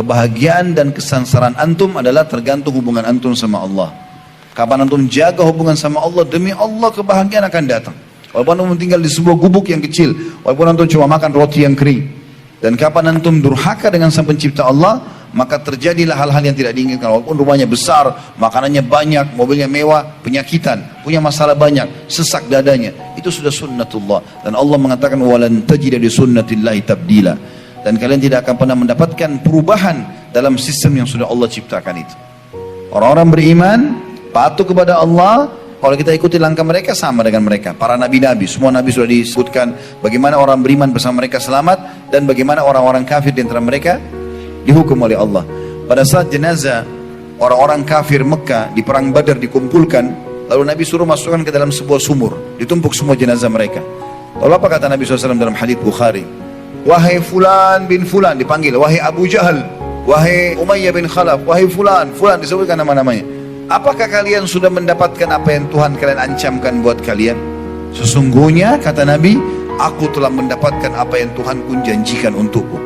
Kebahagiaan dan kesengsaraan antum adalah tergantung hubungan antum sama Allah. Kapan antum jaga hubungan sama Allah, demi Allah kebahagiaan akan datang. Walaupun antum tinggal di sebuah gubuk yang kecil, walaupun antum cuma makan roti yang kering. Dan kapan antum durhaka dengan sang pencipta Allah, maka terjadilah hal-hal yang tidak diinginkan. Walaupun rumahnya besar, makanannya banyak, mobilnya mewah, penyakitan, punya masalah banyak, sesak dadanya. Itu sudah sunnatullah. Dan Allah mengatakan, walan tajida li sunnatillahi tabdila. Dan kalian tidak akan pernah mendapatkan perubahan dalam sistem yang sudah Allah ciptakan itu. Orang-orang beriman patuh kepada Allah. Kalau kita ikuti langkah mereka, sama dengan mereka. Para nabi-nabi, semua nabi sudah disebutkan bagaimana orang beriman bersama mereka selamat, dan bagaimana orang-orang kafir di antara mereka dihukum oleh Allah. Pada saat jenazah orang-orang kafir Mekah di perang Badar dikumpulkan, lalu Nabi suruh masukkan ke dalam sebuah sumur, ditumpuk semua jenazah mereka. Lalu apa kata Nabi SAW dalam hadits Bukhari? Wahai fulan bin fulan, dipanggil, wahai Abu Jahal, wahai Umayyah bin Khalaf, wahai fulan, fulan, disebutkan nama-namanya. Apakah kalian sudah mendapatkan apa yang Tuhan kalian ancamkan buat kalian? Sesungguhnya, kata Nabi, aku telah mendapatkan apa yang Tuhan pun janjikan untukku.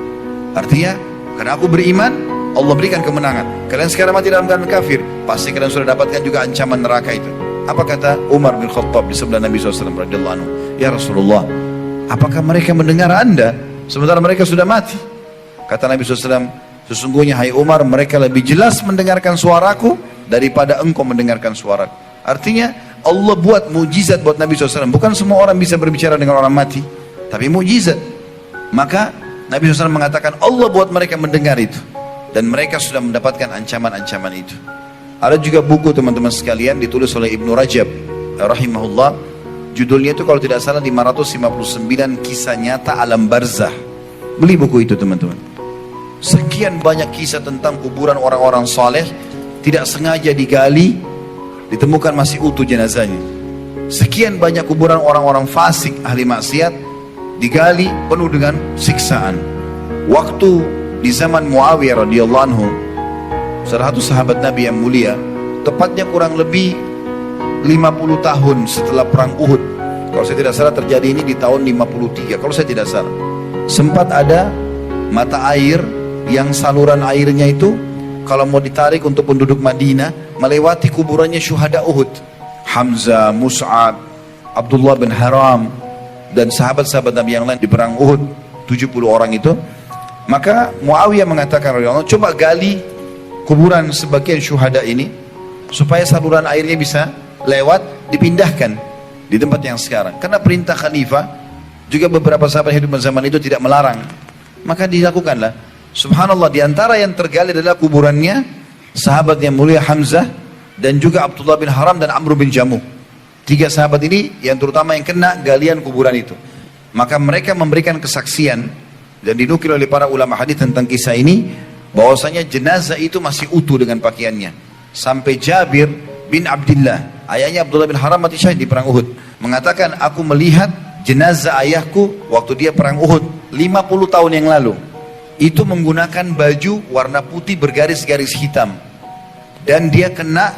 Artinya, karena aku beriman, Allah berikan kemenangan. Kalian sekarang mati dalam keadaan kafir, pasti kalian sudah dapatkan juga ancaman neraka itu. Apa kata Umar bin Khattab di sebelah Nabi SAW radhiyallahu anhu? Ya Rasulullah, apakah mereka mendengar Anda sementara mereka sudah mati? Kata Nabi SAW, sesungguhnya hai Umar, mereka lebih jelas mendengarkan suaraku daripada engkau mendengarkan suaraku. Artinya Allah buat mujizat buat Nabi SAW. Bukan semua orang bisa berbicara dengan orang mati, tapi mujizat. Maka Nabi SAW mengatakan Allah buat mereka mendengar itu, dan mereka sudah mendapatkan ancaman-ancaman itu. Ada juga buku teman-teman sekalian ditulis oleh Ibnu Rajab rahimahullah. Judulnya itu kalau tidak salah 559 kisah nyata alam barzah. Beli buku itu teman-teman. Sekian banyak kisah tentang kuburan orang-orang saleh, tidak sengaja digali, ditemukan masih utuh jenazahnya. Sekian banyak kuburan orang-orang fasik, ahli maksiat, digali penuh dengan siksaan. Waktu di zaman Muawiyah radhiyallahu anhu, salah satu sahabat Nabi yang mulia, tepatnya kurang lebih 50 tahun setelah perang Uhud. Kalau saya tidak salah terjadi ini di tahun 53, kalau saya tidak salah. Sempat ada mata air yang saluran airnya itu kalau mau ditarik untuk penduduk Madinah, melewati kuburannya syuhada Uhud. Hamzah, Mus'ab, Abdullah bin Haram, dan sahabat-sahabat Nabi yang lain di perang Uhud, 70 orang itu. Maka Muawiyah mengatakan, coba gali kuburan sebagian syuhada ini, supaya saluran airnya bisa lewat, dipindahkan di tempat yang sekarang. Karena perintah khalifah, juga beberapa sahabat hidup zaman itu tidak melarang. Maka dilakukanlah. Subhanallah, di antara yang tergali adalah kuburannya sahabat yang mulia Hamzah, dan juga Abdullah bin Haram dan Amr bin Jamuh. 3 sahabat ini yang terutama yang kena galian kuburan itu. Maka mereka memberikan kesaksian, dan dinukil oleh para ulama hadis tentang kisah ini, bahwasanya jenazah itu masih utuh dengan pakaiannya. Sampai Jabir bin Abdullah, ayahnya Abdullah bin Haram mati syahid di perang Uhud, mengatakan, aku melihat jenazah ayahku waktu dia perang Uhud 50 tahun yang lalu. Itu menggunakan baju warna putih bergaris-garis hitam, dan dia kena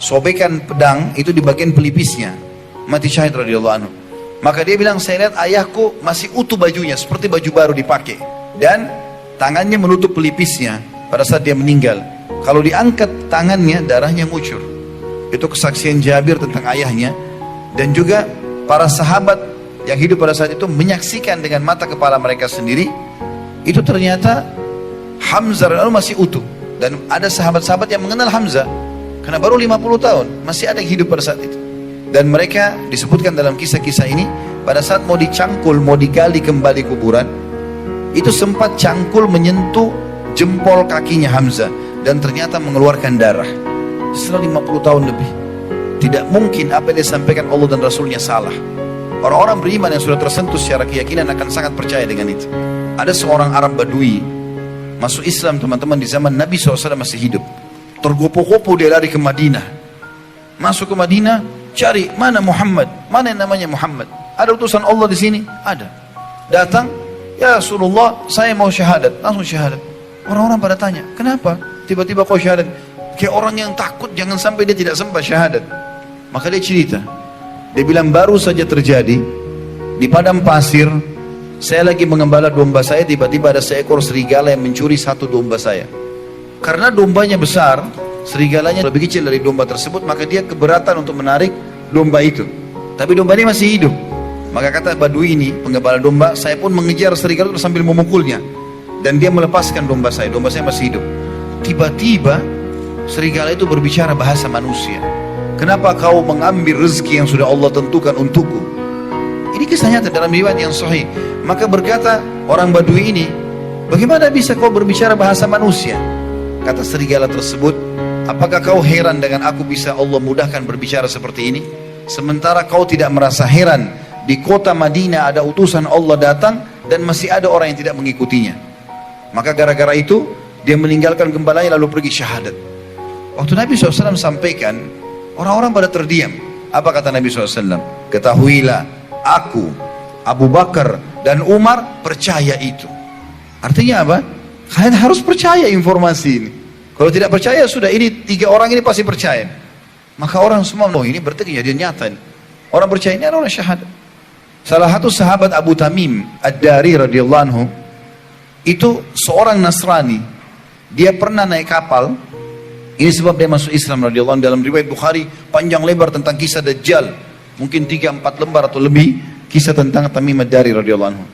sobekan pedang itu di bagian pelipisnya, mati syahid radhiyallahu anhu. Maka dia bilang, saya lihat ayahku masih utuh bajunya, seperti baju baru dipakai, dan tangannya menutup pelipisnya pada saat dia meninggal. Kalau diangkat tangannya, darahnya ngucur. Itu kesaksian Jabir tentang ayahnya. Dan juga para sahabat yang hidup pada saat itu menyaksikan dengan mata kepala mereka sendiri, itu ternyata Hamzah masih utuh. Dan ada sahabat-sahabat yang mengenal Hamzah, karena baru 50 tahun, masih ada yang hidup pada saat itu. Dan mereka disebutkan dalam kisah-kisah ini, pada saat mau dicangkul, mau digali kembali kuburan, itu sempat cangkul menyentuh jempol kakinya Hamzah, dan ternyata mengeluarkan darah. Setelah 50 tahun lebih, tidak mungkin apa yang disampaikan Allah dan Rasulnya salah. Orang-orang beriman yang sudah tersentuh secara keyakinan akan sangat percaya dengan itu. Ada seorang Arab Badui masuk Islam teman-teman di zaman Nabi SAW masih hidup. Tergopoh-gopoh dia lari ke Madinah. Masuk ke Madinah, cari mana Muhammad, mana yang namanya Muhammad. Ada utusan Allah di sini? Ada. Datang, ya Rasulullah, saya mau syahadat. Langsung syahadat. Orang-orang pada tanya, kenapa tiba-tiba kau syahadat? Kayak orang yang takut jangan sampai dia tidak sempat syahadat. Maka dia cerita, dia bilang, baru saja terjadi di padang pasir, saya lagi mengembala domba saya, tiba-tiba ada seekor serigala yang mencuri 1 domba saya. Karena dombanya besar, serigalanya lebih kecil dari domba tersebut, maka dia keberatan untuk menarik domba itu. Tapi domba ini masih hidup. Maka kata Badui ini, penggembala domba, saya pun mengejar serigala itu sambil memukulnya. Dan dia melepaskan domba saya masih hidup. Tiba-tiba serigala itu berbicara bahasa manusia. Kenapa kau mengambil rezeki yang sudah Allah tentukan untukku? Ini kisah nyata dalam riwayat yang sahih. Maka berkata orang Badui ini, bagaimana bisa kau berbicara bahasa manusia? Kata serigala tersebut, apakah kau heran dengan aku bisa Allah mudahkan berbicara seperti ini? Sementara kau tidak merasa heran, di kota Madinah ada utusan Allah datang dan masih ada orang yang tidak mengikutinya. Maka gara-gara itu dia meninggalkan gembalanya lalu pergi syahadat. Waktu Nabi SAW sampaikan, orang-orang pada terdiam. Apa kata Nabi SAW? Ketahuilah, aku, Abu Bakar dan Umar percaya itu. Artinya apa? Kalian harus percaya informasi ini. Kalau tidak percaya sudah, ini 3 orang ini pasti percaya. Maka orang semua, oh ini berarti kejadian nyata ini. Orang percaya ini orang syahadat. Salah satu sahabat Abu Tamim Ad-Dari radhiyallahu anhu, itu seorang Nasrani. Dia pernah naik kapal. Ini sebab dia masuk Islam radhiyallahu anhu. Dalam riwayat Bukhari panjang lebar tentang kisah Dajjal, mungkin 3-4 lembar atau lebih, kisah tentang Tamim Ad-Dari radhiyallahu anhu.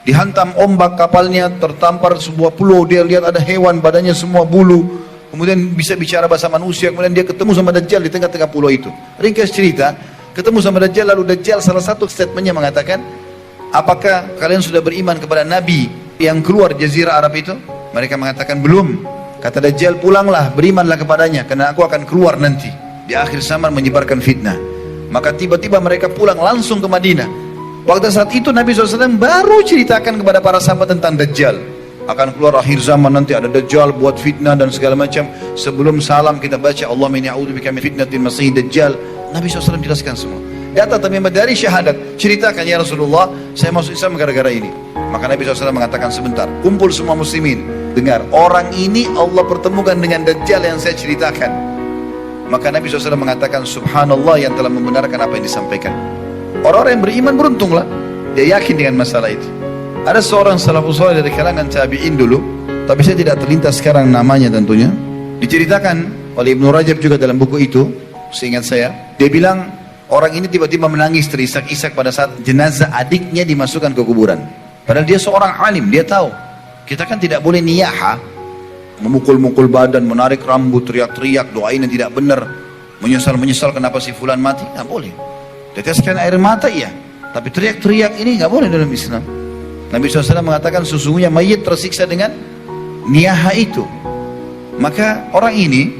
Dihantam ombak kapalnya, tertampar sebuah pulau, dia lihat ada hewan badannya semua bulu, kemudian bisa bicara bahasa manusia, kemudian dia ketemu sama Dajjal di tengah-tengah pulau itu. Ringkas cerita, ketemu sama Dajjal, lalu Dajjal salah satu statementnya mengatakan, apakah kalian sudah beriman kepada Nabi yang keluar jazirah Arab itu? Mereka mengatakan belum. Kata Dajjal, pulanglah, berimanlah kepadanya, karena aku akan keluar nanti di akhir zaman menyebarkan fitnah. Maka tiba-tiba mereka pulang langsung ke Madinah. Waktu saat itu Nabi SAW baru ceritakan kepada para sahabat tentang Dajjal. Akan keluar akhir zaman nanti ada Dajjal buat fitnah dan segala macam. Sebelum salam kita baca Allahumma inni a'udzubika min fitnatil masih Dajjal. Nabi SAW jelaskan semua. Datang Tamim dari syahadat, ceritakan ya Rasulullah, saya masuk Islam gara-gara ini. Maka Nabi SAW mengatakan, sebentar, kumpul semua muslimin, dengar, orang ini Allah pertemukan dengan Dajjal yang saya ceritakan. Maka Nabi SAW mengatakan, subhanallah yang telah membenarkan apa yang disampaikan. Orang-orang yang beriman beruntunglah, dia yakin dengan masalah itu. Ada seorang salafus saleh dari kalangan tabi'in dulu, tapi saya tidak terlintas sekarang namanya tentunya. Diceritakan oleh Ibnu Rajab juga dalam buku itu, seingat saya, dia bilang orang ini tiba-tiba menangis terisak-isak pada saat jenazah adiknya dimasukkan ke kuburan. Padahal dia seorang alim, dia tahu. Kita kan tidak boleh niyaha, memukul-mukul badan, menarik rambut, teriak-teriak, doain yang tidak benar, menyesal-menyesal kenapa si fulan mati, nggak boleh. Teteskan air mata iya, tapi teriak-teriak ini nggak boleh dalam Islam. Nabi SAW mengatakan sesungguhnya mayit tersiksa dengan niyaha itu. Maka orang ini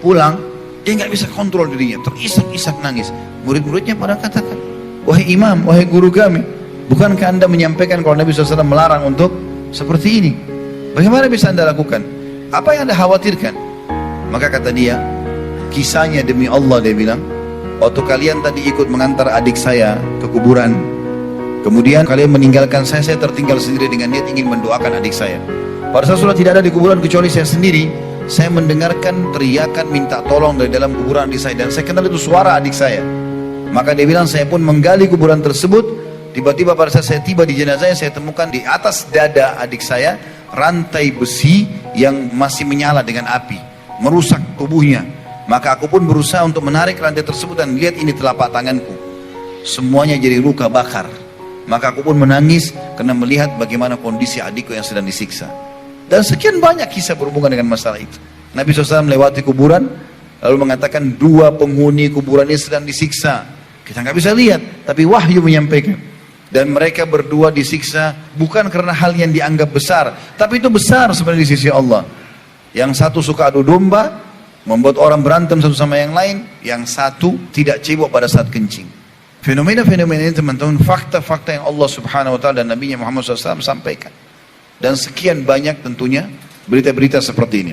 pulang, dia nggak bisa kontrol dirinya, terisak-isak nangis. Murid-muridnya pada katakan, wahai imam, wahai guru kami, bukankah anda menyampaikan kalau Nabi SAW melarang untuk seperti ini? Bagaimana bisa anda lakukan? Apa yang anda khawatirkan? Maka kata dia, kisahnya demi Allah, dia bilang, waktu kalian tadi ikut mengantar adik saya ke kuburan, kemudian kalian meninggalkan saya tertinggal sendiri dengan niat ingin mendoakan adik saya. Pada saat sudah tidak ada di kuburan kecuali saya sendiri, saya mendengarkan teriakan minta tolong dari dalam kuburan adik saya, dan saya kenal itu suara adik saya. Maka dia bilang, saya pun menggali kuburan tersebut. Tiba-tiba pada saat saya tiba di jenazahnya, saya temukan di atas dada adik saya rantai besi yang masih menyala dengan api, merusak tubuhnya. Maka aku pun berusaha untuk menarik rantai tersebut dan lihat ini telapak tanganku, semuanya jadi luka bakar. Maka aku pun menangis karena melihat bagaimana kondisi adikku yang sedang disiksa. Dan sekian banyak kisah berhubungan dengan masalah itu. Nabi SAW melewati kuburan, lalu mengatakan 2 penghuni kuburan ini sedang disiksa. Kita nggak bisa lihat, tapi wahyu menyampaikan. Dan mereka berdua disiksa bukan karena hal yang dianggap besar, tapi itu besar sebenarnya di sisi Allah. Yang satu suka adu domba, membuat orang berantem satu sama yang lain. Yang satu tidak cebok pada saat kencing. Fenomena-fenomena ini teman-teman, fakta-fakta yang Allah Subhanahu Wa Taala dan Nabi Muhammad SAW sampaikan. Dan sekian banyak tentunya berita-berita seperti ini.